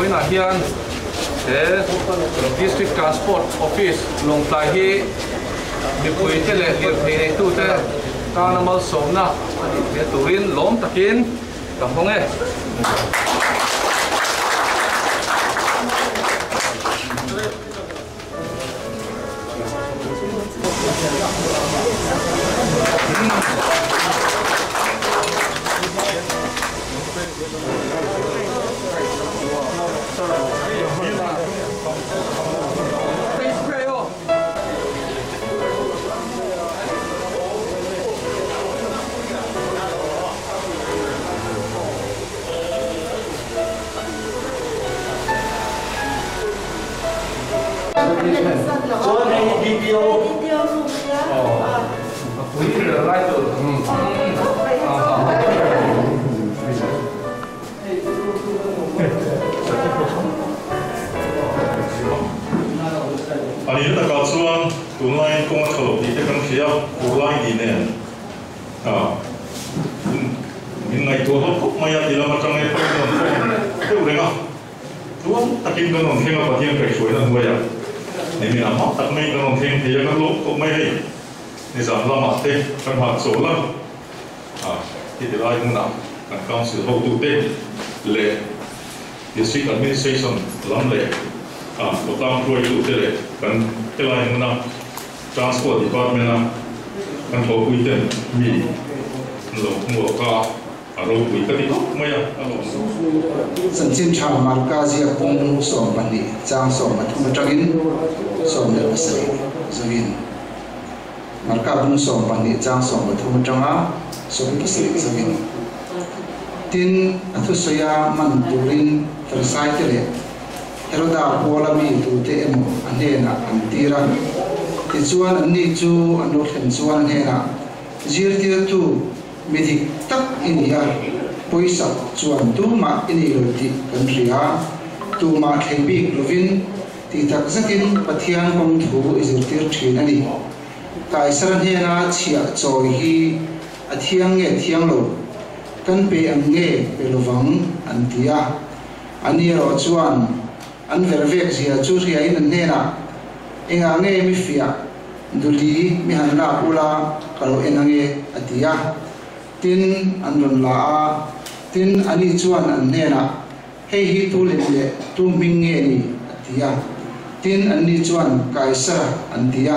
in a hian the district transport office long tai hi mi pui te le lir thei nei tu te kanamal somna te turin lom takin kampong e Ani na ka chuan tunlai kong thalo ti te kan khia urlai ni ne min ngai to ho maya ti lama changai pa no te urenga tuam takin kan on thenga pathian kai soi na huaya ni mi ama tak mai kan on theng ti ya kan lo ko mai hei ni zam lama te kan ha so la ti te lai na kan council ho tu te le district administration lam le lo tam roi tu te le kan te lai na transport department na kan ho pui te mi lo mo ka aro pui ka ti ko maya alo san chin tha marka zia pong som bani chang som ma thum tangin som le pasai zugin marka bung som bani chang som ma thum tanga som pasai zugin tin athu soya man turin tersai te le eroda pola mi tu te emo anena antira ti chuan anni chu anu thlen chuan hena zirtir tu midik tak inia poisa chuan tu ma ini roti kan ria tu ma thlebi lovin ti tak zakin pathian pom thu izirtir thin ani kai saran hena chia choi hi athiang nge thiang lo kan pe ang nge pelovang antia ani ro chuan an vervek zia chu ria in nena enga nge mi fia duli mi han la ula kalo enange atia tin an ron la tin ani chuan an nena hei hi tu le le tu ming nge ni atia tin ani chuan kaisara an tia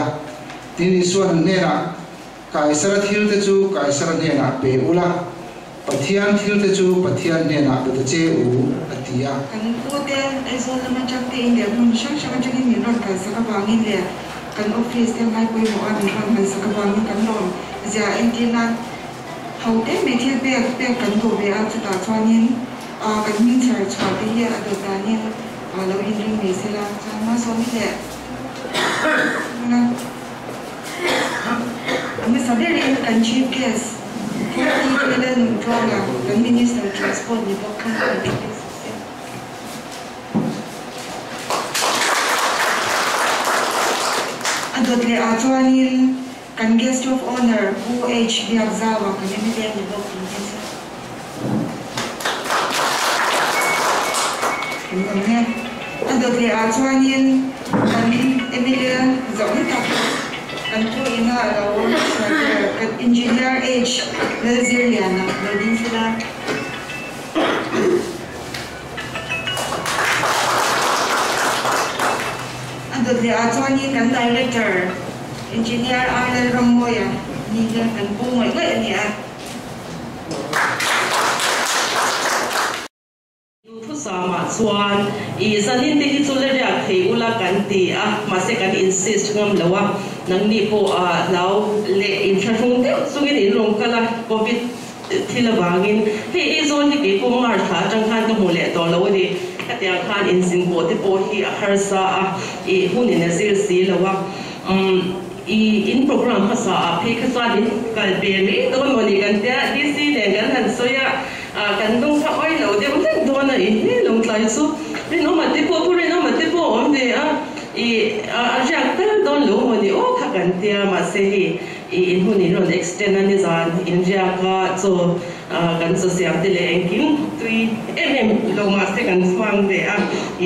tin i chuan nena kaisara thil te chu kaisara nena pe ula pathian thil te chu pathian nena pe te che u atia kan ko te aizo lama chak te india mun shang shang chak ni ron ka saka bangin le kan office te mai poi mo an ron kan saka bangin kan ron ja entina how te me thil pe kan go be a ta chuanin kan min char chwa te hi a do ta ni lo in ring me sela cha ma so mi le na mi sa de rin kan chief guest Kailan Droga, the Minister of Transport, ni Bokan Adot le atuanin kan guest of honor UH Biagzawa kan emiten ni Bokan Adot le atuanin kan Emilia Zaulitak kan po ina alaw kan engineer H Laziriana na din sila andot le atwani kan director engineer Arnel Ramoya ni kan po ngoy niya sama chuan I zanin te hi chu le ria thei ula kan ti a ma se kan insist ngam lawa nang ni po a lau le in thung te sungin in long kala covid thila wangin he e zon ni ke ko ngar tha tang khan ka mole to lo ni ka te khan in sin ko te po hi a harsa a e hunin na sir si lawa in program khasa a phe khasa din kal pe me don moni kan te dc ne kan han soya kan dong tha oi lo de mun do na I long tlai su rin o mate po pu rin o mate po om de a jak ta don lo moni o kha kan te ma se hi in huni ron extend ani zan in ja ka so kan so siam te le engkin tui lo ma se kan swang de a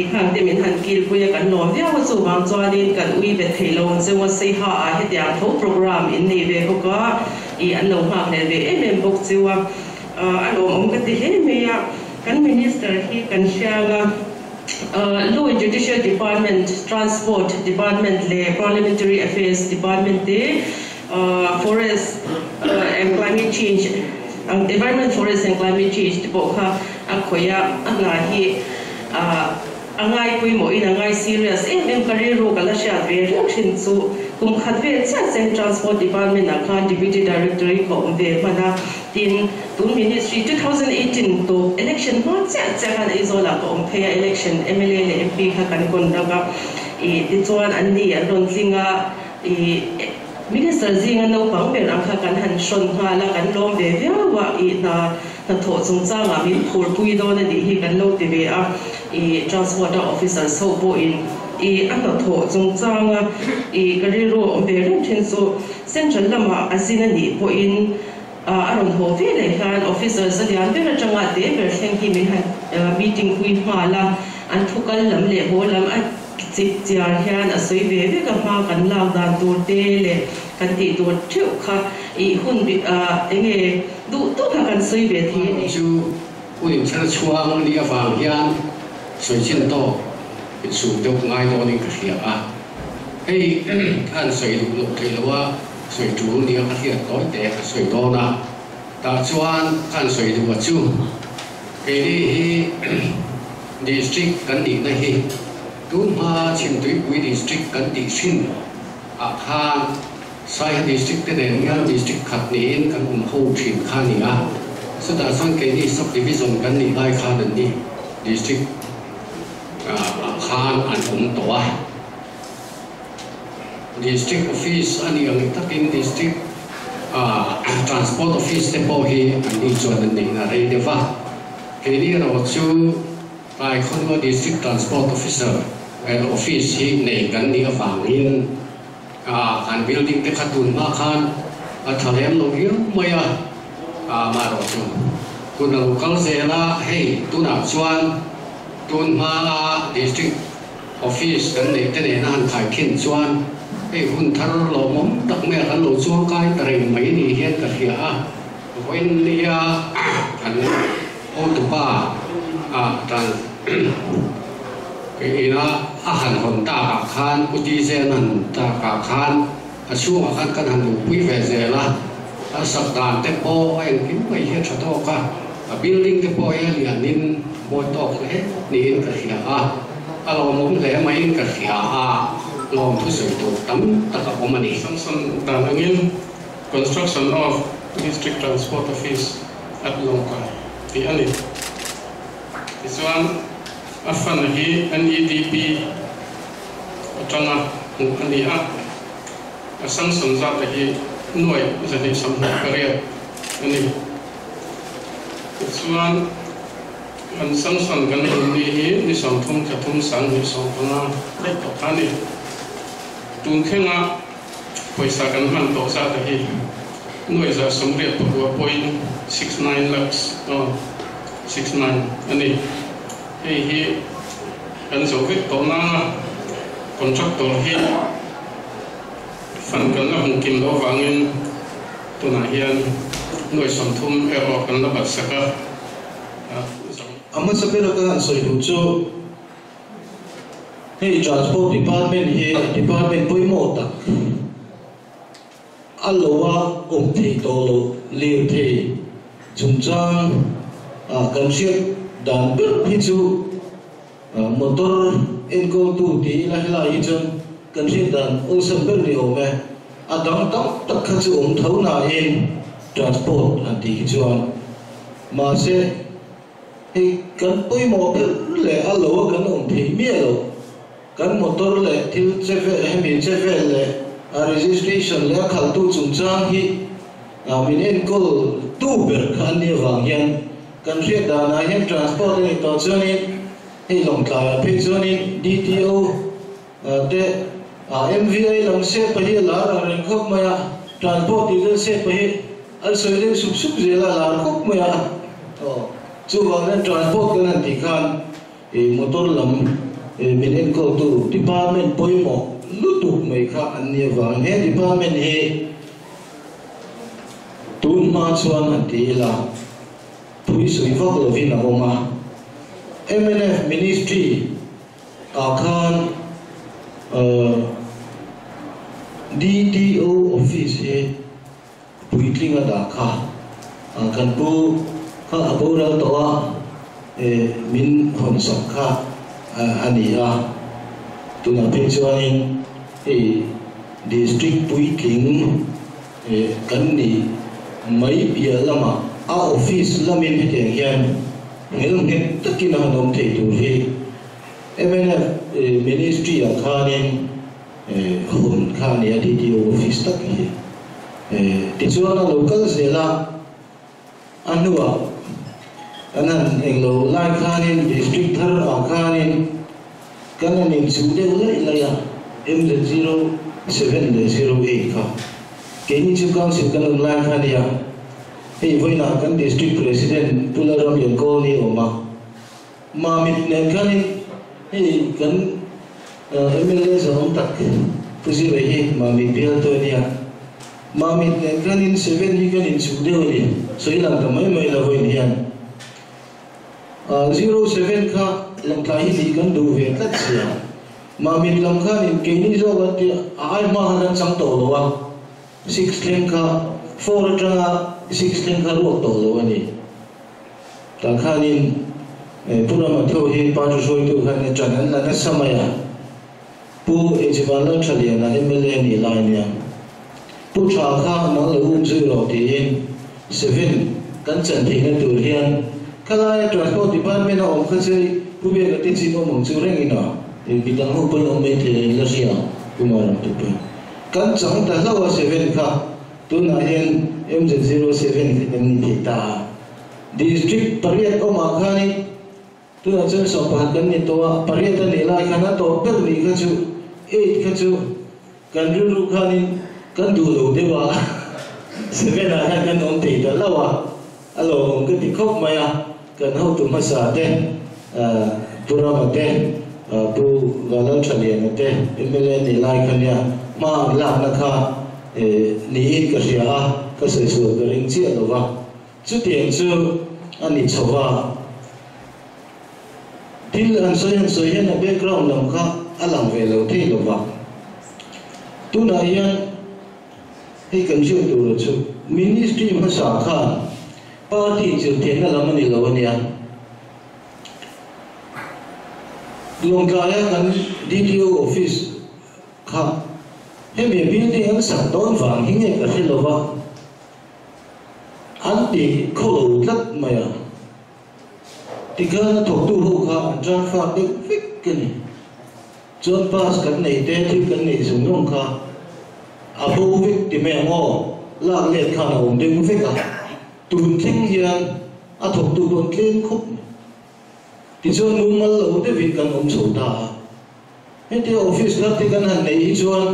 i khang te min han kil puya kan lom via wa chu wang chuanin kan ui ve theilon zewa sei ha a hetiang tho program in nei ve hoka i an lo hak le ve em bok chiwa alom ka ti he me ya kan minister hi kan shanga Law and Judicial Department, Transport Department, Parliamentary Affairs Department, Forest and Climate Change, Environment, Forest and Climate Change, Boka, Akoya, Angahi, Angai Puimo in Angai serious, and Carrero Galasha, reaction to Kum Hadve, and Transport Department, Akan Deputy Directorate of the Mana in Tun Ministry 2018 to election months, Sakan Isola, Pompea election, MLA, MP, Hakan Kondaga, it's one and the Ronzinga. Minister Zinga no Pangben Akakan Han Shon Hala and Long de wa na Totsung Zanga in Purpuido and he can load the way up a transporter officer so bo in a Totsung Zanga a Gariro on the so Central Lama Asinani po in Aron Hove like officers at the Andera Janga Dever thank him in meeting Queen Hala and Tukalam Lebolam at Tiar Hian a soy baby ka pa kan lang dan tur tele kan ti tur chu kha I hun enge du tu kha kan soy be thi ni chu ui chana chuang ni awang hian soy chin to su deuh ngai to ni ka hria a hei kan soy du lo thei lawa soy tu ni ka hria toi te soy to na ta chuan kan soy du wa chu ke ni hi district kan ni na hi Tuma Chim Tui Pui district kan di sin Akhan Sai district ten ngan district khat ni kan ho thin khan ni a so da son ke ni subdivision kan ni lai khan ni district Akhan an to a district office ani ang takin district transport office te po hi ani chuan ni na re de va ke ni ro chu Kai Khonwa District Transport Officer and Office hi nei kan ni awang in kan building te khatun ma khan athalem lo hi maya ma ro chu kun local zela hei tuna chuan tun ma district office kan nei te ne nan khai khin chuan hei hun thar lo mom tak me kan lo chuang kai tareng mai ni hian ka hria a when lia kan o tu pa tan cái ina ahan hon ta ka khan uti se nan ta ka khan asu ma khan kan han pui ve ze la sak dan te po en kim mai he tha to ka building te po ya lian nin bo to he ni in ka hia a lo mom le mai in ka hia a lo thu se to tam ta ka omani Samson Danangin construction of district transport office at Longka the anit this one afan hi NEDP atanga ania asang samza ta hi noi zani samna kariya ani this one an samson gan ni hi ni samthum kathum sang ni songna lai to khani tun khenga paisa kan man to sa ta hi noi za somriat to 0.69 lakhs 69 ani hi kan zo vek to na contractor hi fan kan la hung kim lo wangin to na hian noi samthum ero kan la bat saka amma sabela ka soi du chu hey transport department hi department poimo tak alowa thei to lo le thei chungchang kan siat dan ber hi chu motor encode tu ti la hi chun kan siat dan o sam ber ni o me adang tak kha chu thau na in transport anti chuan ma se hey kan poimo le alowa kan thei mi lo kan motor le thil chefe hemi chefe le registration le khal tu chungchang hi min encode tu ber khan ni wang hian kan riat dana hian transport ni to chuanin hei Longka phe chuanin DTO te MVA lam se pahi la ren khop maya transport diesel se pahi al soile sup zela la khop maya chu wang transport kan ti khan motor lam min en ko tu department poimo lutuk mai kha ania wang he department he tun ma chuan antila pui sui vak lovin a oma MNF ministry akhan DTO office he pui tlinga da kha kan pu kha abora towa min hon sak kha ania tuna pe chuanin district pui tling kan ni mai bia lama a office lamin he hian ngel nge takina nom thei tu hi MNF ministry akhanin hon khania DTO office tak hi ti chuan local zela anua anan englo lai khanin district thar akhanin kananin chude ulai laya MZ0708 kha keni chu council kan lai khania hei voina kan district president pularam yanko ni oma mamit ne khanin hei kan MLA zong tak pusi rehi mamit bial to nia mamit ne khanin 7 ni kanin chude uli soilang kamai mai la voin hian 07 kha lamkai li kan du ve kat sia mamit lam khanin keni zo ga ti ai ma han chang to lo wa 6 leng kha 4 tanga 6 leng kha ro to lo ani ta khanin pura ma tho he pa ju soi tu khan chanan la na samaya pu ejibala thaliana MLA ni lainia pu tha kha ma lo um zui ro ti 7 kan chan thei na tur hian kala transport department om khase pu be ka ti chi mo mong chu reng ina bidang ho pon om me the la sia kumaram tu pe kan chang ta lawa 7 kha tu na hian MZ07 kan ni ta district pariat om akhani tu na chen so pa kan ni to pariat ni la khana to per ni kha chu 8 kha chu kan ru khani kan du lo de wa 7 a kan om te ta lawa alo om ke ti khop maya kan ho tu masa te pura mate pu galan thalian te MLA ni lai khania ma la na kha ni ka ria ka se su ka ring chi lo wa chu tiang chu ani chowa til an soi hen background lam kha alang ve lo thei lo wa tu na yan hei kan ju tu lo chu ministry ma sa kha party chu thian na lam ni lo ania longkaya kan DTO office kha he be building ang sa don wang hinge ka thelo wa an ti kholo lat maya tikana thok tu ho kha tran fa de fik kani chon pass kan nei te thi kan nei sung long kha abo vik ti me ngo la le kha na om de fik ka tun thing hian a thok tu don tlen khop ti chuan nu mal lo de vin kan om chho ta he te office la ti kan han nei chuan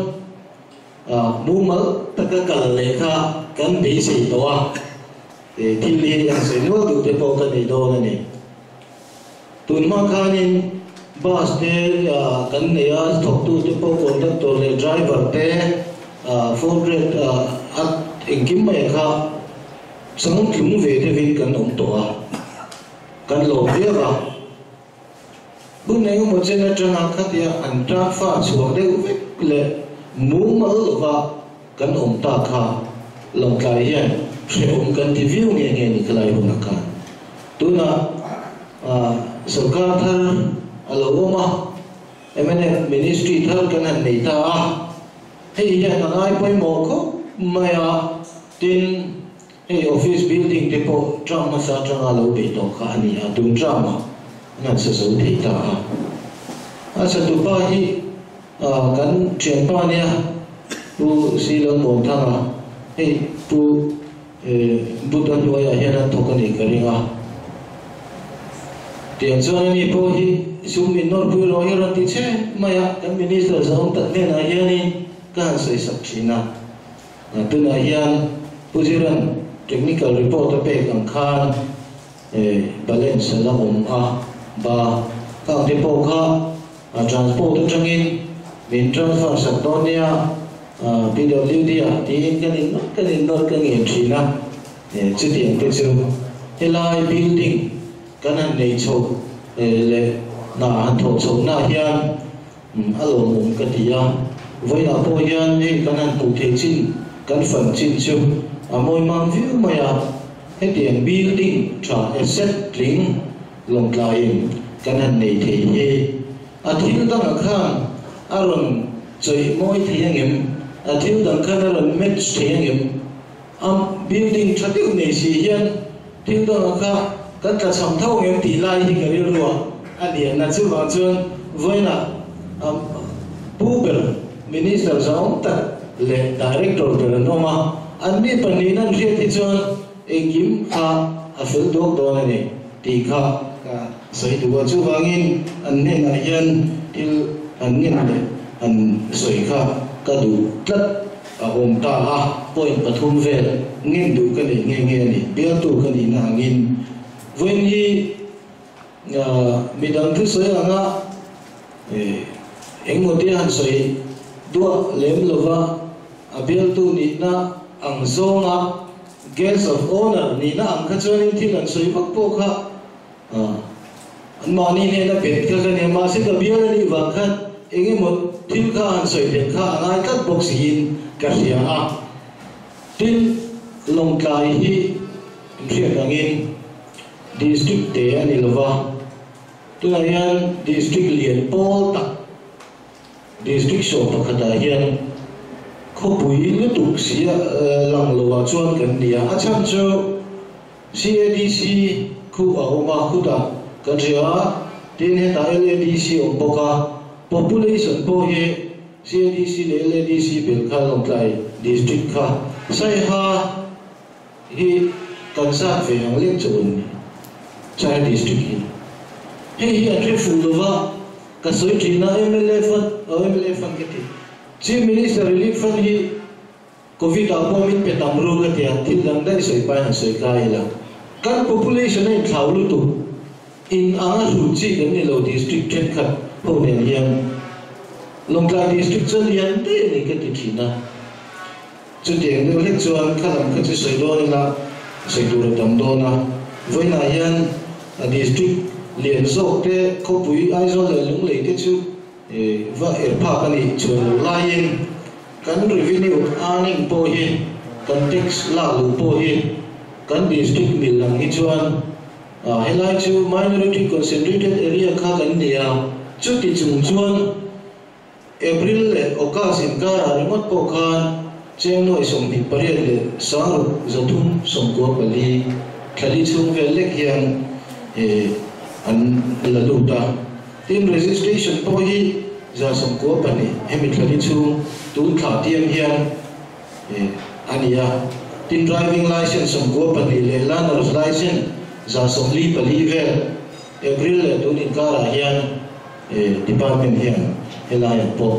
mu mal taka kal le kha kan be sei to a thil li yang sei no du te po ka nei do na ni tun ma khanin bus te kan nei a thok tu te po conductor le driver te 400 at engkim mai kha sang thum ve te vin kan om to a kan lo ve ka bu nei mo chen na tanga khatia an tra fa chuak de le mu mal wa kan om ta kha long kai hian se om kan ti view nge nge ni klai hu na ka tuna sarkar thar alo ma MNF ministry thar kan han nei ta hei ya na ai poi mo ko maya tin hei office building te po drama sa drama lo be to kha ni a tun drama ngan sa so thei ta asa tu pa hi kan chen pa nia pu silong mon thanga hei pu budan wa ya hian thokani karinga tiang chuan ni po hi sumin nor pu ro hi ran ti che maya kan minister zong ta ne na hian ni kan sei sak china tu na hian pu jiran technical report pe kan khan balance la om a ba ka te po kha transport trong in min transfer Satonia PWD tin cái nó cái nghiệp gì na chứ tiền cái chứ helai building cái này này chỗ lệ na thổ chỗ na hiền alo mùng cái gì với na po hiền thì cái này cụ thể chín cái phần chín chứ mỗi mang view mà cái tiền building trả asset link lòng lại cái này thì thiếu tăng khang aron chơi mỗi thì anh em thiếu tăng khang aron match thì anh em building cho tiêu này gì hiền thiếu tăng khang cái cả sòng thâu em tỷ lại thì cái điều đó anh em là chưa vào chưa với là Uber minister giống tất lệ director của nó mà anh biết phần này nó riêng thì cho anh kiếm phil đốt đó này thì sợi đũa chú vangin anh nên là dân thì anh nên là anh sợi cả đủ tất ông ta point Pathum về nên đủ cái này nghe này biết đủ cái này là nghìn với như mình đang thứ sợi là ngã anh một tia anh sợi đũa lem lova biết đủ ní na ang zonga guest of honor ní na ang khơi lên thì anh sợi bắc bộ khác mà ni này là biết cái này mà sẽ có biết là đi vào khăn anh một thiếu khá anh soi tiền khá anh ai cắt bốc xin cái gì tin lòng cài hi riêng angin district te anh lova tu anh district liền Paul tak district show pakhat hian khopui lu tuk sia lang lova chuan kan dia achan cho CADC khu ở ma khu da kan ria tin he ta LADC om boka population po he CADC le LADC bil kha long tlai district kha sai ha hi kan sa ve ang lek chun chai district hi atre fulova ka soi trina MLA fund ke thi chief minister relief fund hi covid appointment pe tamru ka tia thil dang dai soi pa han soi kai la kan population ai thlau lu tu in anga ruchi kan ni lo district khet khat ho ne yang longkla district chen yan te ni ka ti thina chu deng ne le chuan khalam ka chu soi do ni la soi dur tam do na voi na yan district liền zok te khopui ai zo le lung le te chu va er pha ka ni chuan la yin kan revenue earning po hi kan tax la lu po hi kan district mil lang hi chuan helai chu minority concentrated area kha kan dia chu ti chung chuan April le August in kara remote po khan chen noi som pi pariat le sang zathum som ko pali khali chung ve lek hian an la lu ta tin registration po hi za som ko pani hemi khali chung tu tha tiam hian ania tin driving license som ko pani le learner's license za som li pali ve April le tu in kara hian department hian helai po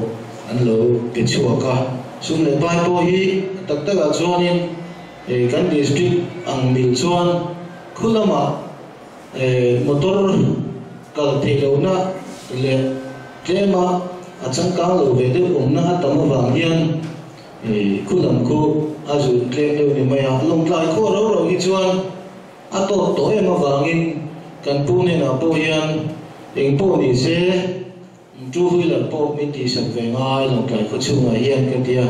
an lo ke chua ka sum le bai po hi tak tak a chuanin kan district ang mil chuan khulama motor kal thelo na le tlema achang ka lo ve de umna tama wang hian khulam ko azu tlem de ni maya long tlai kho ro ro hi chuan ato to ema wangin kan pu ne na po hian eng po ni se chu hui la po min ti sak ve ngai long tlai kho chu ngai hian ka tia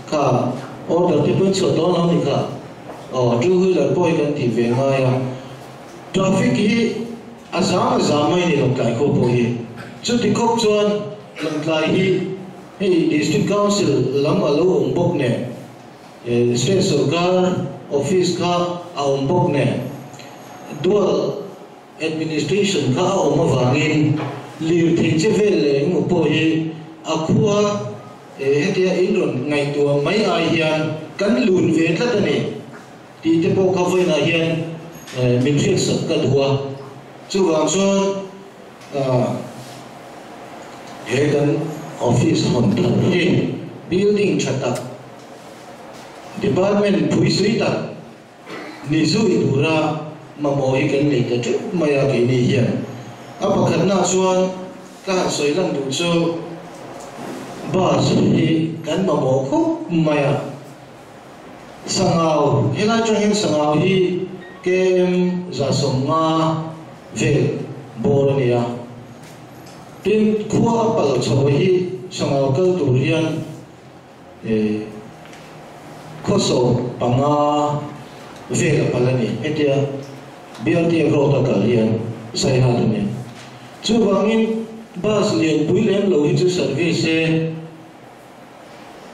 kha order te pun chho to no ni kha chu hui la po kan ti ve ngai traffic hi azam mai ni long tlai kho po hi chu ti khop chuan long tlai hi district council lam alo ong bok ne state sarkar office kha ong bok ne dual administration kha oma wangin liu thing che vel le ngo po hi akhua hetia inron ngai tua mai ai hian kan lun ve thlat ani ti te po kha voi na hian min thil sak ka duwa chu wang chuan he kan office hon thar he building chatak department phui sui ta ni zui dura mà mỗi cái này cái trước mà cái này hiện apa khat na chuan các soi lần đủ cho ba thì cán mà bỏ khúc mày sangau helai trong hen sangau hi kem za somnga về borania tin khua pal chawi hi sangau kal turian khoso panga về palani etia biarti rota kalian sai halani chu wangin bus lian puilem lo hi chu service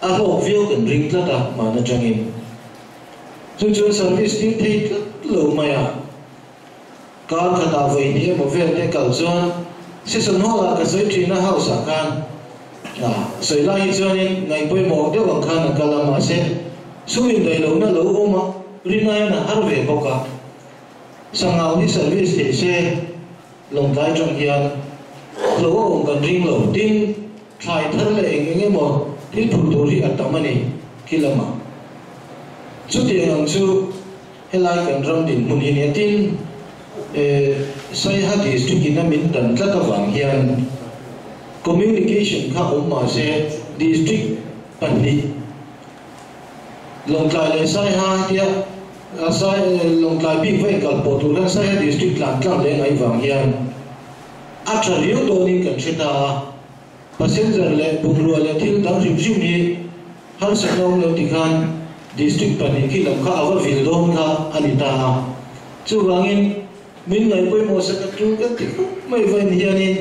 a ho view kan ring tlata mana changin chu service tin thei lo maya car khata voi ni mo vel te kal chuan season hola ka soi thina house kan soi lai chuanin ngai poi mo de wang khan kalama se sumin dai lo na lo oma rinai na harve boka sangau ni service te se long tai trong hian lo om kan ring lo tin thai thar le enge mo tin phun tu ri atamani kilama chu ti ang chu helai kan ram din mun hi tin sai ha district in min dan tla ka wang hian communication kha ma se district panni long tai le sai ha tia sai long tai bi ve kal po tu ran sai ha district lan tlang le ngai wang hian a thariu do nin kan theta passenger le bungrua le thil dang rim rim ni har sanong lo ti khan district pani ki lam kha awa vil don kha anita chu wangin min ngai poi mo sa ka tu ka ti mai vai ni yanin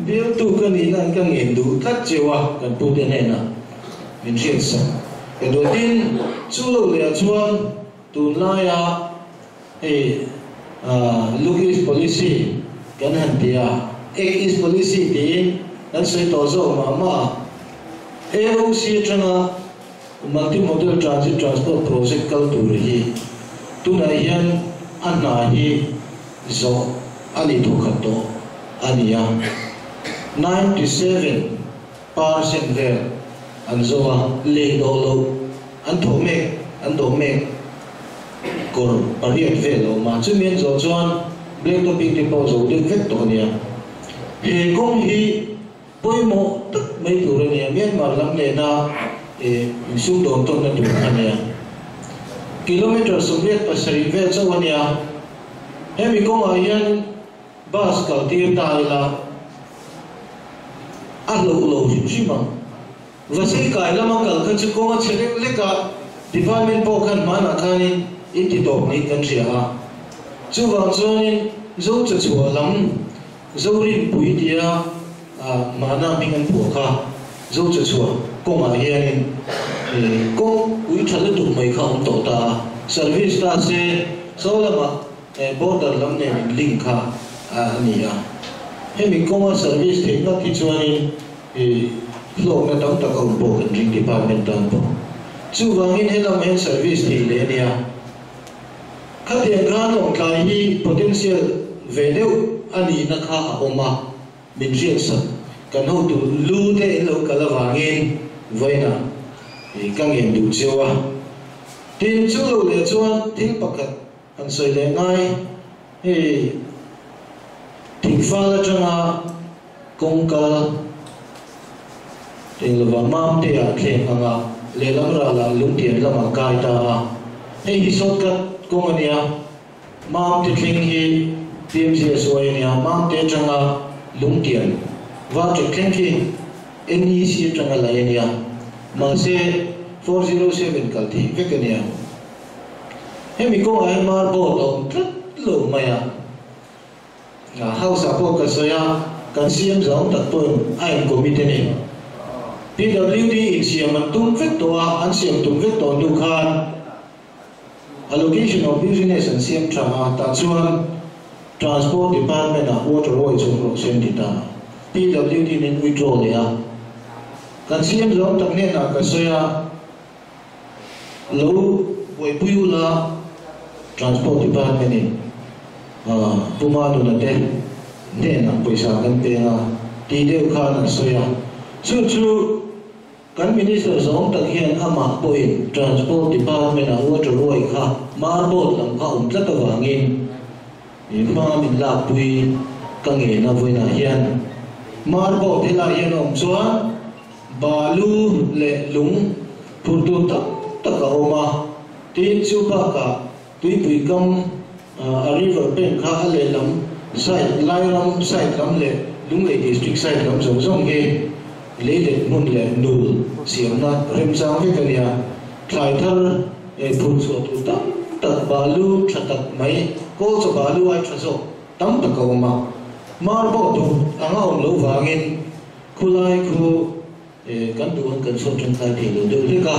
bil tu ka ni nan ka ngem du tlat chewa kan pu de na min rian sa e do tin chu lo le chuan tu la ya look is policy kan han tia ek is policy tin dan sai to zo mama AOC changa multi-modal transit transport project kal tu hi tu na hian anna hi zo ani thu khato ania 97% ver an zo le do lo an tho me kor pariat ve lo ma chu men zo chuan black to big depo zo de vet to nia he kong hi poimo tak mai tu re nia Myanmar lam le na sung don ton na tu ania kilometer sumlet pasari ve chawania hemi kong a hian bus kal tir ta la a lo jima vasi kai lama kal kha chu kong a chele le ka department po khan mana khani inti top ni kan ria ha chu wang chuanin zo chu chu lam zo rin pui dia mana mingan pu kha zo chu chu kong a hian kong ui thal tu mai kha om to ta service ta se so lama border lam ne link kha ania hemi kong service the na ti chuanin flow na dang tak om bo kan ring department tan bo chu wangin helam hen service thi le nia khatian khan ong kai hi potential value ani na kha oma min rian sa kan ho tu lu te lo kala wangin voina kang yen du chewa tin chu lo le chuan thil pakhat an soi le ngai thing fa la changa kongkal ting lo mam te a khen anga le lam ra la lung tian lama kai ta hi shortcut kongania mam te thing hi PMCS ania mam te changa lung tian va te thing hi NEC changa la ania ma se 407 kal thi vekania hemi ko ai mar bo dom tlat lo maya house apo ka soya kan siam zong tak pon ai committee ni PWD in siam tum vek to an siam tum vek to du khan allocation of business and siam trama ta chuan transport department a water road chung sen dita PWD nen withdraw le a kan siam zong tak ne na ka soya lo boy puyula transport department ni puma do na te ne na paisa kan pe na ti de khan soya chu kan minister zong tak hian ama point transport department a water road kha marbot lam kha tla ka wangin ma min la pui ka nge na voina hian marbo thela hian om chuan balu le lung phurtu taka oma tin chu ba ka tuipui kam a river bank kha le lam side lairam side lam le lunglei district side lam zong he le le mun le nul siamna remsang ve kania thlai thar e phun chu tu tak balu thatak mai ko chu balu ai thaso tam taka oma marbo tu anga om lo wangin khulai khu kan duan kan so tren khai thei lo de ka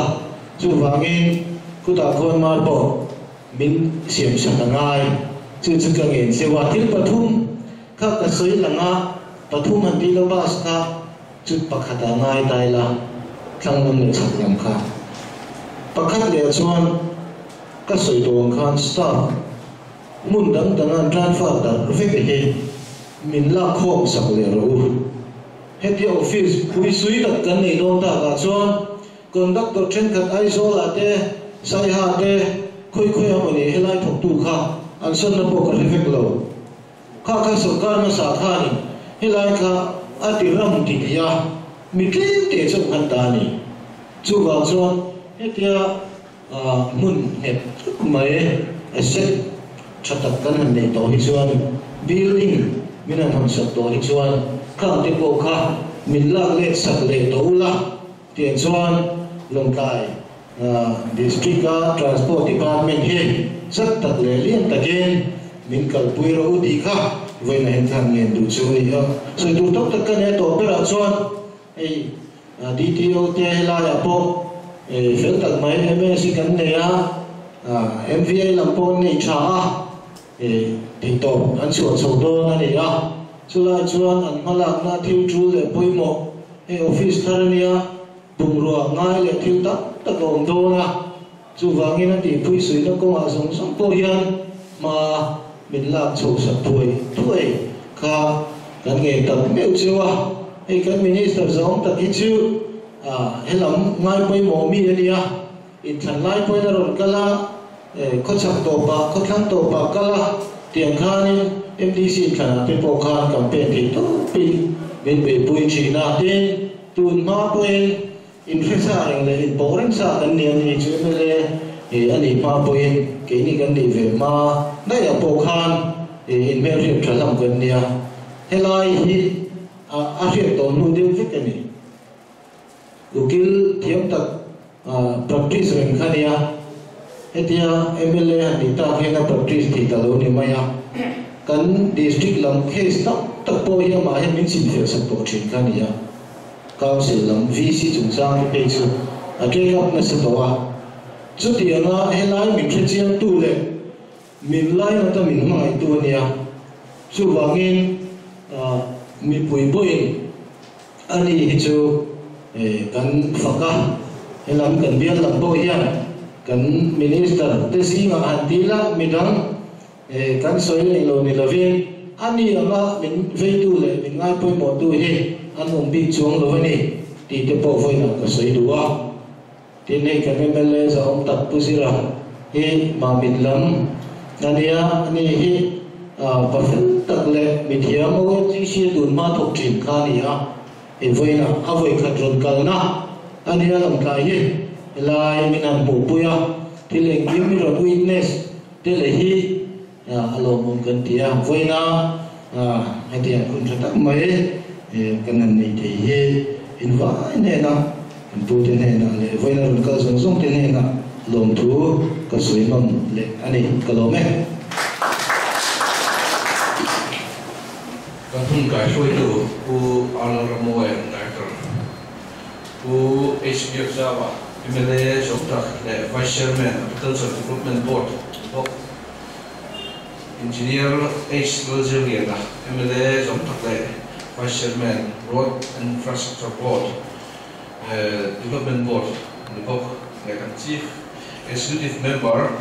chu wangin khu ta khoi marbo min siam sangai chu chu ka ngen sewa til pathum kha ka soi langa pathum han ti lo bas ka chu pakhata ngai tai la thlangnam le chak yam kha pakhat le chuan ka soi dong khan staff mun dang dangan transfer dar vek he min la khom sak le ro heti office pui sui tak kan nei don ta ka chuan conductor train khat ai zo la te sai ha te khoi amani helai thok tu kha an son na po ka vek lo kha sarkar na sa tha ni helai kha ati ram ti ya mi tlem te chu han ta ni chu ga chuan hetia mun het mai asset chatak kan han nei to hi chuan building minan ham sak to hi chuan kham te po kha min la le sak le to la tian chuan longkai district transport department he sak tak le lian takin min kal pui ro di kha voi na hen than ngen du chu ni ha so tu tok tak kan he to pera chuan ei DTO te la ya po fel tak mai MSC kan ne ya MVA lampon nei tha thì tổ anh sửa sổ đô na này à chú lại chuan anh mà lạc na thiêu chú le bôi mộ cái office thar nia bùng rùa ngay le thiêu tất gồm đô na chú vàng nghe thì phui suy nó công à sống bôi hiền mà mình lạc sổ sập tuổi kha cái nghề tập mèo chưa cái minister giống tập ít chưa hay lắm ngay bôi mộ mi nia in thành lại bôi na rồi kala có chặt tổ bạc có thang tổ bạc kala tiền khan MDC khana pe po khan campaign thì tốt pin bên về bùi chỉ na tên tuần ma bùi influencer rằng là boring sa kan niệm thì chuyện này thì anh ấy ma bùi cái này kan đi về ma đây là po khan thì in mail thì trở làm gần nia hay lại thì việc tổ nuôi điều việc cái này ukil thiam tak practice rằng khan nia hetia MLA han dita khena practice thi talo ni maya kan district lam case tak po hi ma he min sin fel sak to thin kan ya council lam VC chung sang pe chu a ke up na sa to a chu ti ana helai min the chiang tu le min lai na ta min mai tu nia chu wangin mi pui boin ani hi chu kan faka helam kan bian lam po hian kan minister te si nga antila midang kan soi le lo ni lovin ani anga min veitu le min ngai poi mo tu he an om bi chuang lo ni ti te po voi na ka soi duwa tin nei kan MLA za om tak pusira he ma min lam nania ani hi perfect tak le mi thia mo chi si dun ma thok thin kha ni a e voi na a voi kha dron kal na ania lam kai hi lai minan bu puya tile give me a witness tile hi alo mon kan tia voina hetia kun thata mai kanan nei the he inva ne na tu te ne na le voina run ka zong te ne na lom thu ka sui mam le ani kalome ka thun kai soi tu u alramoe director u HBF Java MLA Joktak Vice Chairman Agricultural Development Board Engineer H. Lozeriana MLA Joktak Vice Chairman Road Infrastructure Board Development Board Chief Executive Member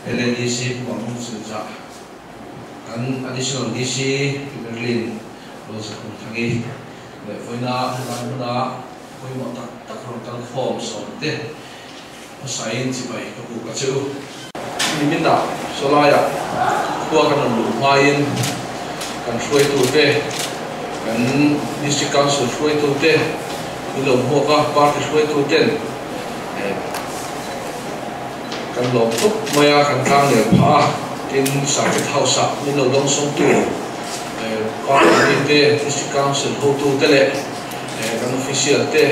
LNDC Pumangong Sinja and Additional DC Berlin Lozakun Tangi Foina Koi mo tak rong form so te sign si bai ka bu ka chu ni min da so la ya ko kan lu main kan shui tu ve kan district council hruai tu te lo mo ka party hruai tu ten kan lo thuk maya kan tang le pha tin circuit house a min lo dong song tu party te district council ho tu te le kan official te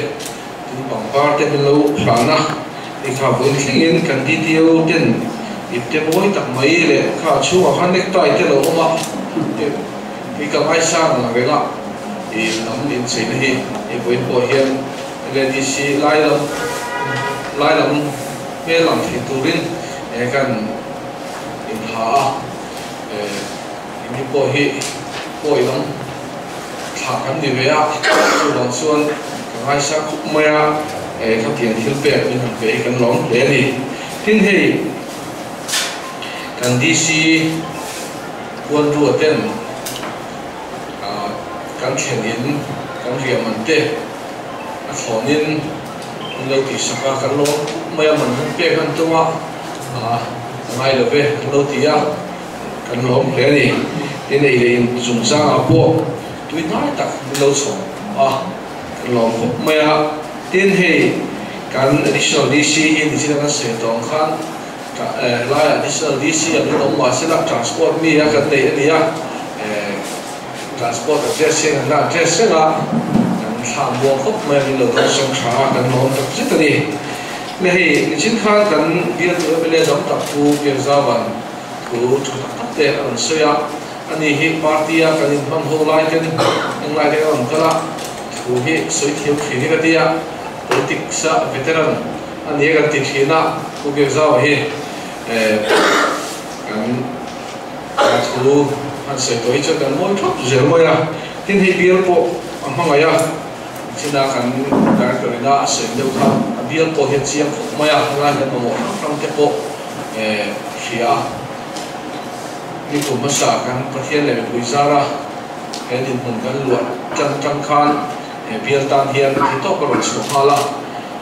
tin bang party min lo phana ni kha boin thingin kan DTO ten ipte moi tak mai le kha chu a han nek tai te lo oma ki ka mai sang la venga i nam din sei na hi i boin po hian le di si lai lam me lam thi turin kan in ha in po hi poi lam tha kan ni ve a chu dang suan ka mai sa khup maya ka tian thil pe min han pe kan long le ni tin hei kan DC quân rùa tên kan khen in kan riam man te a thon in lo ti saka kan lo maya man pe kan tuwa ngai lo ve lo ti a kan lo le ni tin ei le in zum sa a po tui nai tak lo so kan lo maya tin hei kan additional DC in sila kan se tong khan lai additional DC a lo ma sila transport mi a kan nei ani a transport address sen na address sen a kan tham bo khop ma ni lo dong song tha kan nom tak chit ani le hei chin khan kan dia tu bele dom tak pu ke zawan ku chu tak te an soya ani hi party a kan in man ho lai ten eng lai le on kala thu hi soi thiu khini ka dia politics a veteran ani ga ti thina ku ke zawa hi kan thu an se toi cho kan moi thop zel moi la tin hi bial po amanga ya china kan dar ko na se deu kha bial po he chiam maya la le mo ram te po khia ni ko masa kan pathian le buizara edin mun kan luat chang khan bial tan hian thi to ko ro chu hala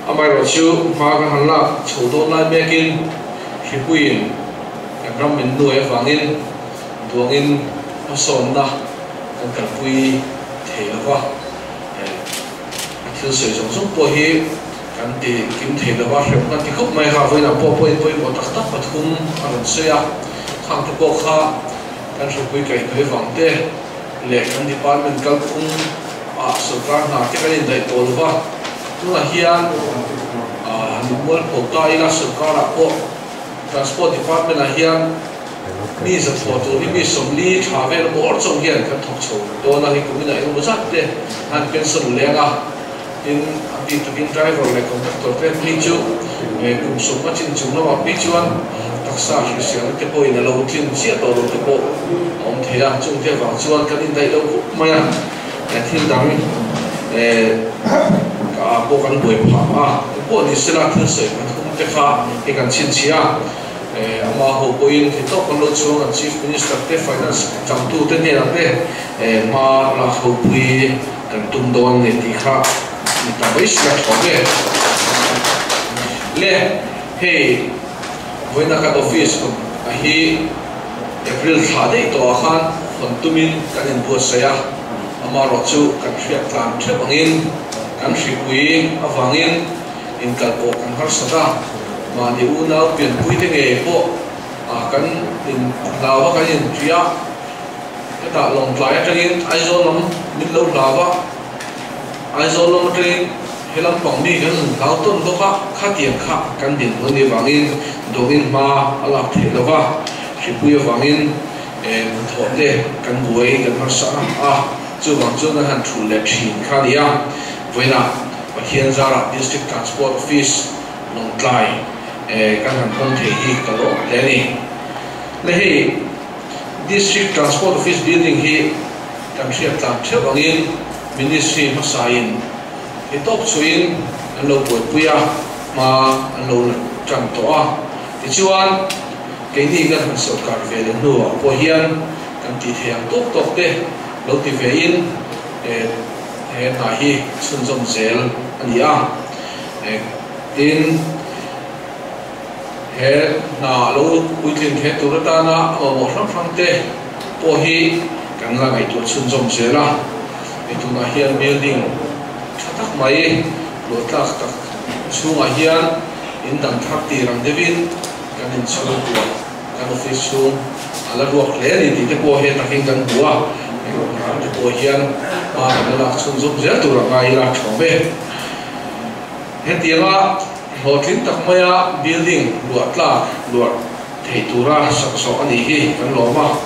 amai ro chu ma kan han la chu do lai mekin hi puin kan ram min nu e wangin duangin son na kan pui thela wa thil sei jong jong po hi kan ti kim thela wa hrem kan ti khop mai ha voina po po tak tak pathum an seya khang te po kha kan ru pui kai noi wang te le kan department kal khum sarkar na te kan dai tol wa tu la hian numol po ta ila sarkar a po transport department a hian mi sa photo mi somli travel bor chong hian kan thok chho do na hi kumina eng bozat te han pension lenga in abi takin driver le conductor te mi chu kum so ma chin chung na wa pi chuan taksa hi siang te po in lo thin sia to lo te po om thea chung te wang chuan kan in dai lo maya thil dang ka po kan boi pha po ni sela thil sei kan kum te kha e kan chin chia ama ho point thì top con lô chuông anh chief minister te finance chăm tu te ne te ma la ho pui kan tum don ne ti kha ni ta bai sla thobe le hey voina ka office ko hi april tha dei to khan kon tumin kan in bu saya ama ro chu kan thriak tlam the bangin kan hri pui awangin in kal ko kan har sada mà nếu nào biển quý thế nghề bộ kan in lawa kan in tria cái ta lòng lại cho nên ai zo lắm mình lâu lawa ai zo lắm cho nên hay lắm bằng đi cái lao tôn đó khá tiền khá kan điện vấn đề vàng in đồ in mà alap thế đó va chỉ quý vàng in thọ thế kan buổi kan har sa chú vàng chú nó hành thủ lệ chín khá đi với na và hiện ra là district transport office long lại kan han phong the hi ka lo le ni le hi district transport office building hi tam thriat tlam theu angin ministry ma sain hi top chuin an lo poi puya ma an lo cham to a ti chuan ke ni kan han sarkar ve le no po hian kan ti thiam tok te lo ti ve in he na hi chun jom zel ani a in he na lo puitin he turata na mo ram te po hi kan la ngai tu chun jom zela tuna hian building thatak mai lo tlak tak chunga hian in dang thak ti rang devin kan in chu tua kan office chung ala ruak le ni ti te po he taking kan bua te po hian ma kan la chung zum zel tu ra ngai la thome he tianga hotlin tak maya building luatla luat theitura sakso ani hi kan loma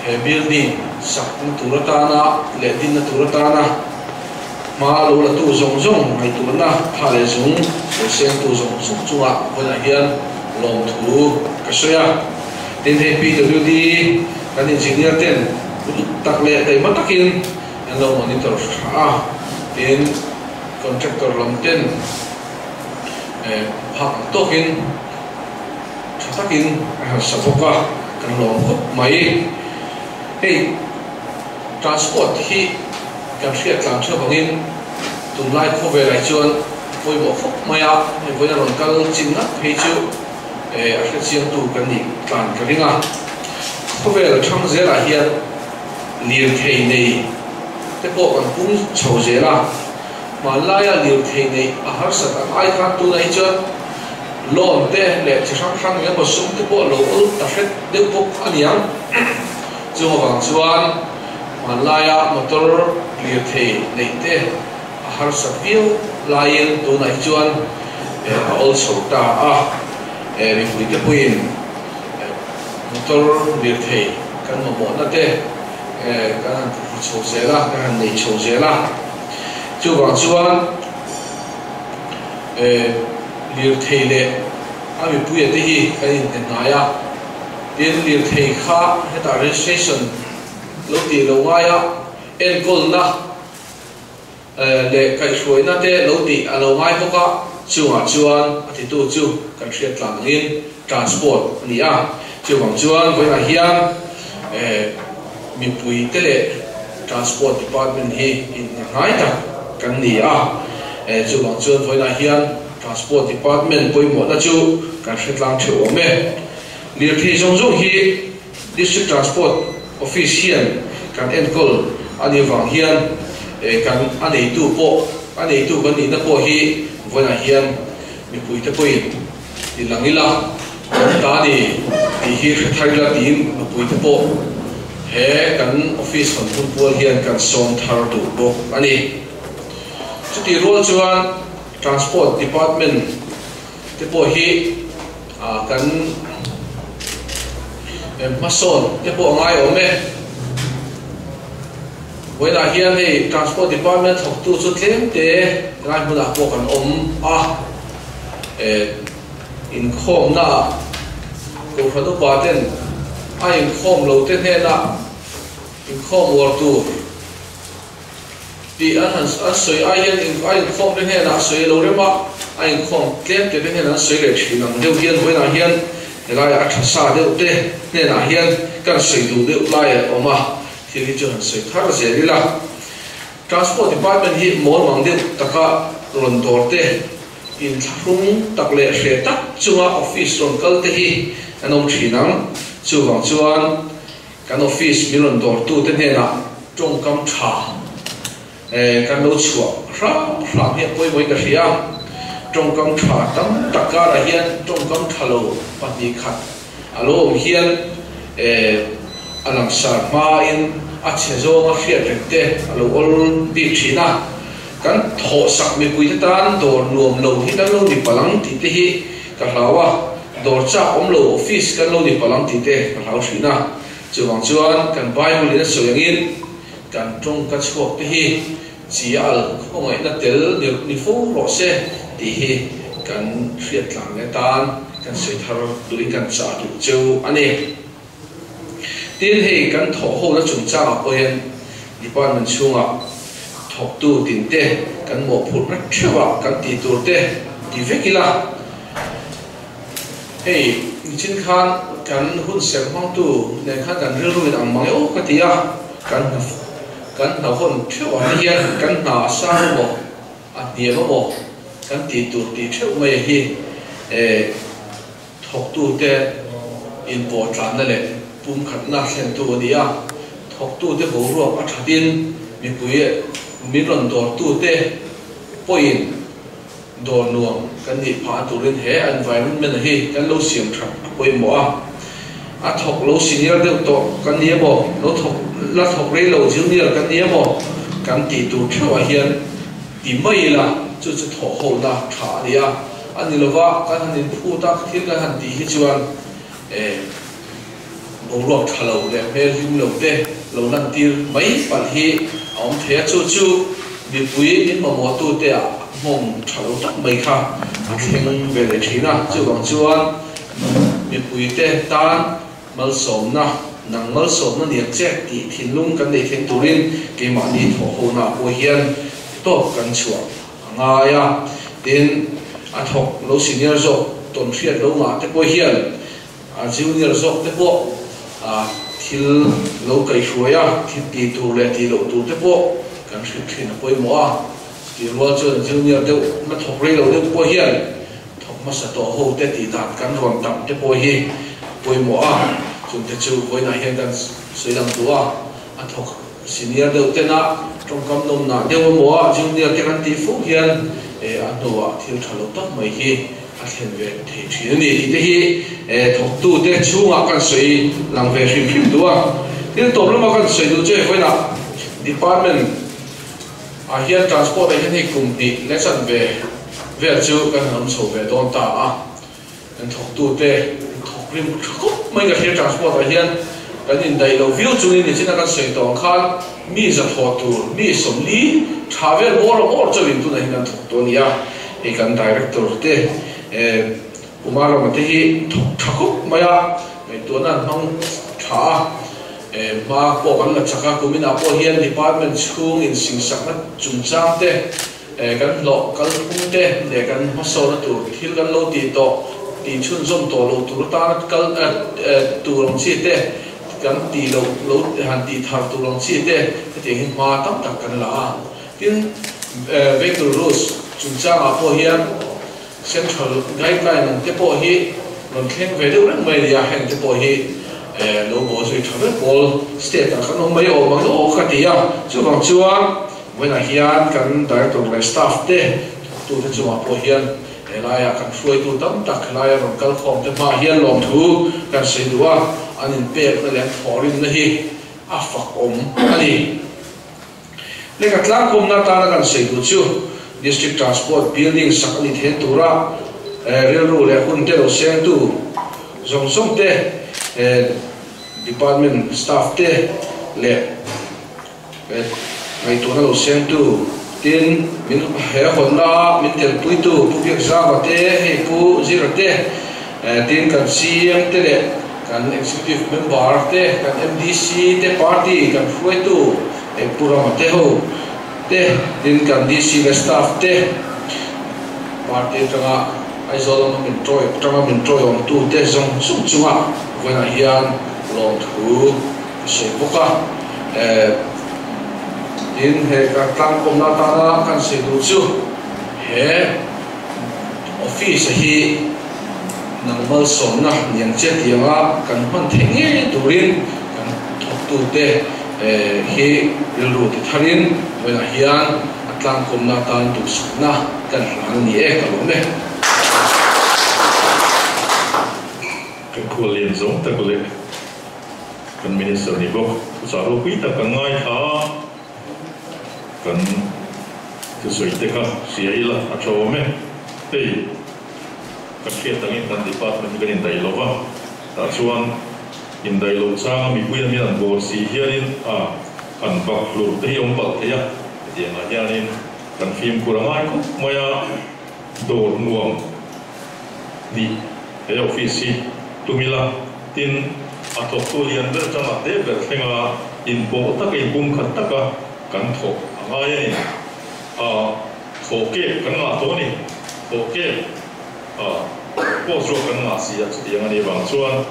he building sak turatana le din turatana ma lo la tu zong zong mai tu na phale zung sen tu zong zong chunga wala hian lom thu ka soya tin he PWD kan engineer ten tak le dai matakin an lo monitor tin contractor lam ten hak tokin takin sapoka kan lom khop mai hey transport hi kan riat lam thua bangin tunlai kho ve lai chuan poi mo khop maya he voina ron kal chinga phei chu a chiang tu kan ni tlan ka ringa kho ve la thang zela hian lir thei nei te po kan pung chho zela malaya lir thei nei a har sat ai kha tu nei chuan lom te le chang chang ya mo sum te po lo ta fet de po aniang chu wang chuan malaya motor lir thei nei te a har sat view lain tu nei chuan also ta ri pui te puin motor lir thei kan mo na te kan chho zela kan nei chho zela chu wang chuan lir thei le ami pui te hi kan in naya tin lir thei kha heta registration lo ti lo ngaya en kol na le kai hruai na te lo ti alo ngai boka chunga chuan ati tu chu kan hriat tlang in transport ni a chu wang chuan voina hian mi pui te le transport department hi in ngai ta kan ni a chu wang chuan voina hian transport department poi mo na chu kan hriat tlang theu ome lir thei zong zong hi district transport office hian kan enkol ani wang hian kan anei tu po anei tu kan ni na po hi voina hian mi pui te poi ti langila ta ni ti hi thaila tin mi pui te po he kan office kan pun pol hian kan som thar tu bo ani chuti rol chuan transport department te po hi kan mason te po ngai ome voina hian hei transport department thok tu chu tlem te ngai hmuna po kan om in khom na ko phanu paten in khom lo te he na in khom war tu ti an soi hian in khom te he na soi lo rema in khom tlem te he na soi le thin ang deu hian voina hian lai a thasa deu te ne na hian kan soi du deu lai oma thì cho hắn soi thar ze lila transport department hi mol mang deu taka ron dor te in thlung tak le hre tak chunga office ron kal te hi anom thinang chu wang chuan kan office milon dor tu te ne na tong kam tha kan lo chua ra hi poi moi ka ria tong kam tha tam taka ra hian tong kam thalo pani khat alo hian alam sar ma in a chezo ma fiat rekte alo ol bi thina kan tho sak mi pui te tan dor nuam lo hi kan lo ni palang ti te hi ka hlawa dor cha om lo office kan lo ni palang ti te ka hlau thina chuwang chuan kan bible in soyangin kan tong ka chhuak te hi chial khongai na tel ni fu ro se ti hi kan fiat lang ne tan kan soi thar tui kan cha tu chu ani tin hei kan tho ho na chung cha poen department chunga thok tu tin te kan mo phut na thwa kan ti tur te ti vekila hei chin khan kan hun sem hang tu ne khan kan ril ruin ang mang o ka tia kan na hon thwa hian kan na sa mo a ti mo kan ti tur ti theu mai hi thok tu te in po tlan na le pum khat na hlen tu ania thok tu te bo ro a thadin mi pui mi ron dor tu te point dor nuam kan ni pha turin he environment hi kan lo siam thak poi mo a thok lo senior de to kan ni mo lo thok la thok re lo junior kan ni mo kan ti tu thwa hian ti mai la chu chu tho ho na tha dia ani lova kan han phu ta thil kan han ti hi chuan bo ro thalo le me lim lo te lo nan tir mai pan hi om the chu chu mi pui in mo tu te a mong thalo tak mai kha theng ve le thina chu bang chuan mi pui te tan mal som na nang mal som na niak che ti thin lung kan nei theng turin ke ma ni tho ho na po hian to kan chuan anga ya tin a thok lo senior zo ton fiat lo ma te po hian a junior zo te po a thil lo kai hruaya thil ti tu le ti lo tu te po kan thrin poi mo a ti lo chuan junior te ma thok re lo te po hian thok ma sa to ho te ti dan kan ron tam te po hi poi mo a chun te chu poi na hian kan soilang tu a thok senior de te na trong kam nom na de mo a junior te kan ti fu hian a no a thil thalo tak mai hi a thlen ve the thrin ni ti te hi thok tu te chunga kan soi lang ve hrim hrim tu a tin to lo ma kan soi du che poi na department a hian transport a hian hi kum ti lesson ve chu kan ham so ve don ta a kan thok tu te thok rim khop mai ga hian transport a hian kan in dai lo view chu ni china kan sei tong khan mi za tho tur mi som li travel more chawin tu na hin kan thok to nia e kan director te umara ma te hi thok thakop maya mai to na hang tha ma po kan la chaka kumina po hian department chhung in sing sak na chung chang te kan lo kal khung te le kan ma so na tur thil kan lo ti to ti chun zom to lo tur ta kal turong chi te kan ti lo han ti thar turong chi te te hin ma tam tak kan la tin vehicle rules chung chang a po hian central guideline te po hi ron khen ve de rang mai ya hen te po hi lo bo sui travel ball state kan no mai o mang lo khatia chu bang chuan wena hian kan director le staff te tu te chu a po hian elaya kan fruai tu tam tak laya ron kal khom te ma hian lom thu kan sei duwa anin pe na le thorin na hi a fak om ani le ka tlang kom na ta na kan sei du chu district transport building sakani the tura railroad le hun te lo seng tu zong zong te department staff te le mai tu na lo seng tu tin min he honna min tel pui tu pu biak za te he pu zero te tin kan cm te le kan executive member te kan mdc te party kan fruai tu pura ma te ho te tin kan dc le staff te party tanga aizol min troi on tu te zong sum chunga wena hian long thu se boka in he ka tlang kom na ta na kan se du chu he office hi nang mal som na yang che tianga kan man thengi turin kan thok tu te he rilu ti tharin wena hian atlang kom na tan tu na kan ran ni e ka lo ne kan kualin zong ta kule kan minister ni bo sa ro pi ta kan ngai tha kan tu soi te ka siaila a chome ei ka khia tangin kan department kan in dai lova ta chuan in dai lo chang mi pui mi an bo si hianin an bak lu te yom bak te ya dia na hianin kan film kurangai ko maya dor nuam di he office tumila tin atokolian ber chama te ber thenga in bo ta ke bum khat ta ka kan tho anga ni thoke kan nga to ni thoke po so kan nga si ya yang ani bang chuan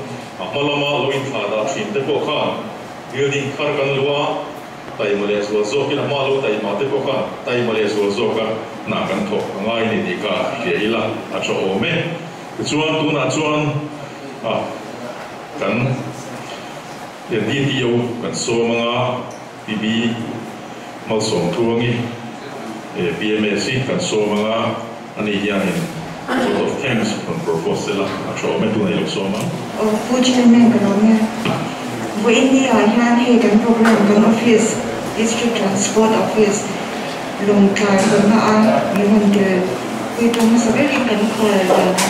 malama lo in tha da thin te ko khan building khar kan luwa tai male so zo kin ma lo tai ma te ko khan tai male so zo ka na kan tho anga ni di ka ke ila a cho me chuan tu na chuan kan di yo kan so mga bibi mal som tuangi PMSC kan so mga ani hianin sort of thanks from proposal actually me tu nilok so ma Chairman Kalomia bu India hian he kan program kan office district transport office longkai na a yun de we to mas very kan khol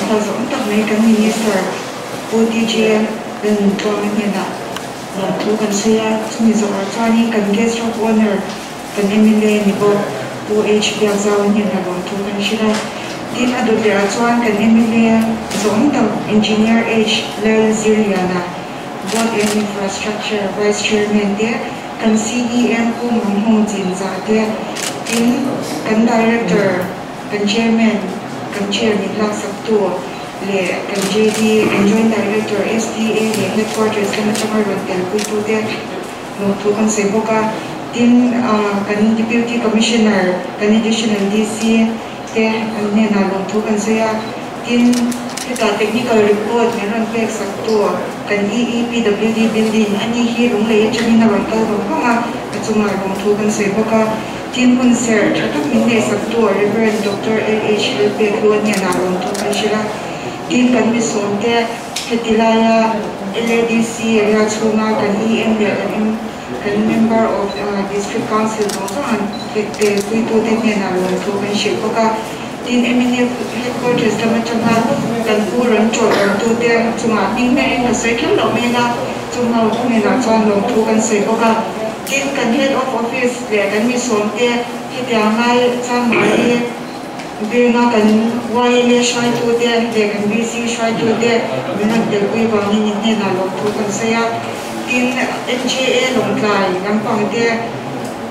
ta so tak mai kan minister ODG dan tuangi na tu kan saya ni so atani kan guest of honor kan MLA ni bo OH biak zawan ni na tu kan sila din adot dia chuan kan MLA zong tam engineer H Lel Ziriana board and infrastructure vice chairman dia kan CEM ko Manhong Jin za dia din kan director kan chairman kan chairman Lak Sakto le kan JD and joint director SDA le headquarters kan chamar tel ku dia no tu kan seboka din kan deputy commissioner kan additional DC ke ne na long thu kan saya tin kita technical report meron pek sakto kan EEPWD building ani hi rung le chani na ron kal ron ma chunga long thu kan sei boka tin kun ser thatak min ne sakto Reverend Dr. LH Lpek lo ne na ron thu kan shira tin kan mi som te hetilaya LADC area chunga kan EM le kan member of district council no so an ke kuito te ne na ron thu kan shi boka tin MNF headquarters kama changa kan puran chor tu te chunga ning me na cycle lo me na chunga me na chuan lo thu kan sei boka tin kan head of office le kan mi som te hita ngai chang mai be na kan wai le shai tu te le kan BC shai tu te me te kui ba ni ne na lo thu kan sei ya tin NGA long kai nang pang te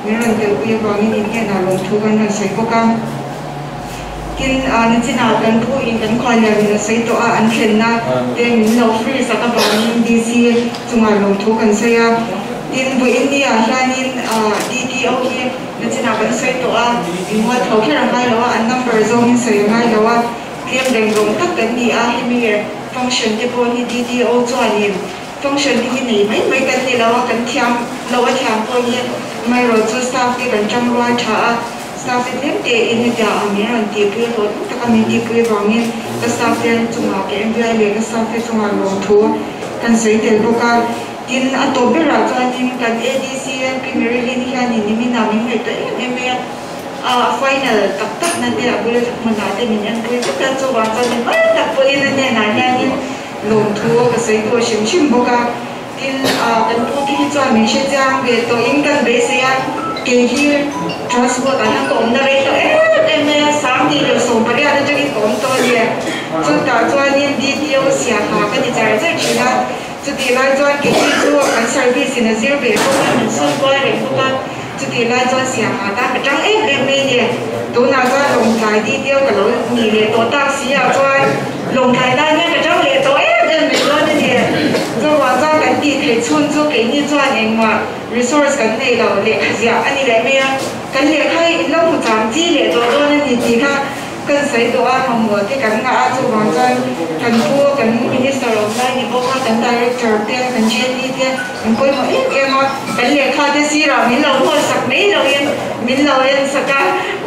me ran te kui ba ni ne na lo thu kan sei boka tin ni china kan thu in kan khoi le ni sei to a an khen na te min lo free sa ka ba ni DC chunga long thu kan sei ya tin bu India hianin DDO hi ni china kan sei to a in wa tho khe mai lo an number zone sei mai lo a kem deng rong tak kan ni a hi mi function te po ni DDO chuan in function hi ni mai kan ni lo kan thiam lo a thiam po ni mai ro chu staff ke kan chang loi tha staff it te in dia amiran ti pui lo ta ka mi ti pui wangin ka staff te chunga ke MBI le ka staff te chunga lo thu kan sei tel boka tin a to bera chuan tin kan ADC primary lin hian ni mi na mi me te me final tak tak na te abule mana te min an pui ta chu wa chuan ni mai tak pui na ne na hian ni lo thu ka sei to shim shim boka tin kan pu ki chuan mi she jang ve to in kan be se ya ke hi transport ana ko na re to me sam di le so pa ya de ji ko to ye chu ta chuan in DDO sia ha ka ni char chai china chu ti lai chuan ke hi chu kan service in a zero be ko min so ko re ko ta chu ti lai chuan sia ha ta ka chang le me ye to na chuan long kai DDO ka lo ni le to ta sia chuan long kai da ne ka chang le to me lo ne ye chu wa cha kan ti thei chun chu ke ni chuan eng ma resource kan nei lo le khazia ani le me kan le khai lo mu cham ji le to ne ni ti kha kan sei to a hom mo ti kan nga a chu wa chan kan pu kan minister of line ni bo ka kan director te kan JD te kan poi mo ma kan le kha de si ra mi lo ho sak mai lo yen min lo yen saka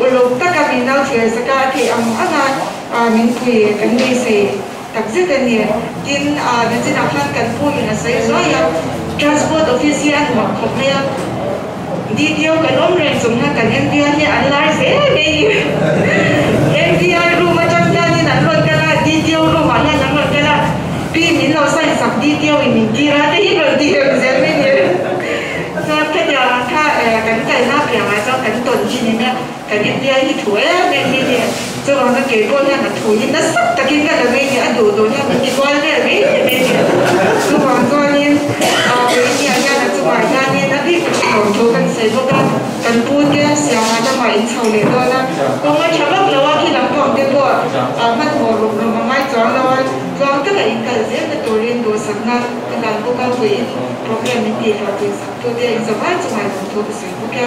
u lo ta ka min nau thia saka thi am anga min pui kan nei sei tak zet ani tin de chin a khan kan pu ina sei zo ya transport office yan ma khop me ya DDO kan om ren zum na kan NDI ni an lai se me NDI ru ma chang ya ni nan lon kala DDO ru ma ya nan lon kala pi min lo sai sak DDO in min ti ra te hi lo ti ke ze me ni sa ke ya ka kan kai na pya ma cho kan ton chi ni me kan NDI hi thu me ni ni cho na ke ko ya na thu ni na sak ta kin ga me ni a do do ya mi ko le me ni chu wa ko ni we ni ya na chu wa ya ni na bi ko thu kan sei bo ka kan pu te sia ma ta ma in chau le do na ko ma chabak lo wa ki lam pom te bo ma ho ru no ma mai chong lo wa chong ta in ka ze na to rin do sak na ka kan ko ka we program ni ti ka ti sak to te in sa ba chu ma thu sei bo ka